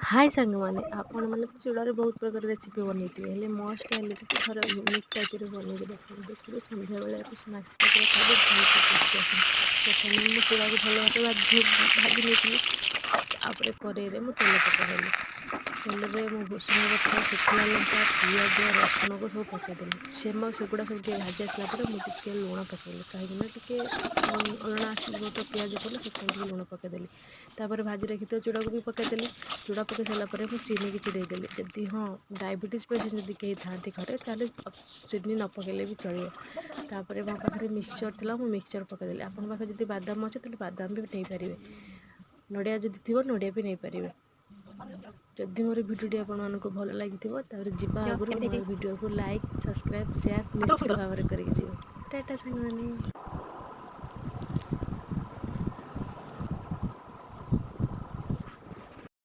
हाय ସାଙ୍ଗମାନେ ଆପଣମାନେ ତ ଚୁଡ଼ାରେ ବହୁତ ପ୍ରକାର ରେସିପି ବନେଇଥିବେ ହେଲେ ମୋ ଷ୍ଟାଇଲରେ ଟିକେ ଥରେ ୟୁନିକ୍ ଟାଇପ୍ରେ ବନେଇକି ଦେଖନ୍ତୁ ଦେଖିବେ ସନ୍ଧ୍ୟାବେଳେ ଏବେ ସ୍ନାକ୍ସ ଟାଇପ୍ରେ ଖାଇବେ ବହୁତ ଟେଷ୍ଟି ଆସେ। ପ୍ରଥମେ ମୁଁ ଚୁଡ଼ାକୁ ଭଲ ଭାବେ ଭାଜି ନେଇଥିଲି। ତାପରେ କଡ଼େଇରେ ମୁଁ ତେଲ ପକାଇଦେଲି। ତେଲରେ ମୁଁ ଭୃଷଙ୍ଗ ପତ୍ର ଶୁଖିଲା ଲଙ୍କା ପିଆଜ ରସୁଣକୁ ସବୁ ପକାଇଦେଲି। ସେଗୁଡ଼ା ସବୁ ଟିକେ ଭାଜି ଆସିଲା ପରେ ମୁଁ ଟିକେ ଲୁଣ ପକାଇଲି କାହିଁକିନା ଟିକେ ଅଲଣା ଆସିଯିବ ତ ପିଆଜ ପଡ଼ିଲେ ସେଥିପାଇଁ ଟିକେ ଲୁଣ ପକାଇଦେଲି। ତାପରେ ଭାଜି ରଖିଥିବା ଚୁଡ଼ାକୁ ବି ପକାଇଦେଲି। ଚୁଡ଼ା ପକାଇ ସାରିଲା ପରେ ମୁଁ ଚିନି କିଛି ଦେଇଦେଲି। ଯଦି ଡାଇବେଟିସ୍ ପେସେଣ୍ଟ ଯଦି କେହି ଥାଆନ୍ତି ଘରେ ତାହେଲେ ଚିନି ନ ପକାଇଲେ ବି ଚଳିବ। ତାପରେ ମୋ ପାଖରେ ମିକ୍ସଚର ଥିଲା ମୁଁ ମିକ୍ସଚର ପକାଇଦେଲି। ଆପଣଙ୍କ ପାଖରେ ଯଦି ବାଦାମ ଅଛି ତାହେଲେ ବାଦାମ ବି ନେଇପାରିବେ। ନଡ଼ିଆ ଯଦି ଥିବ ନଡ଼ିଆ ବି ନେଇପାରିବେ। ଯଦି ମୋର ଭିଡ଼ିଓଟି ଆପଣମାନଙ୍କୁ ଭଲ ଲାଗିଥିବ ତାପରେ ଯିବା ଆଗରୁ ମୋର ଭିଡ଼ିଓକୁ ଲାଇକ୍ ସବସ୍କ୍ରାଇବ୍ ସେୟାର ନିଶ୍ଚିତ ଭାବରେ କରିକି ଯିବେ। ଟାଟା ସାଙ୍ଗମାନେ।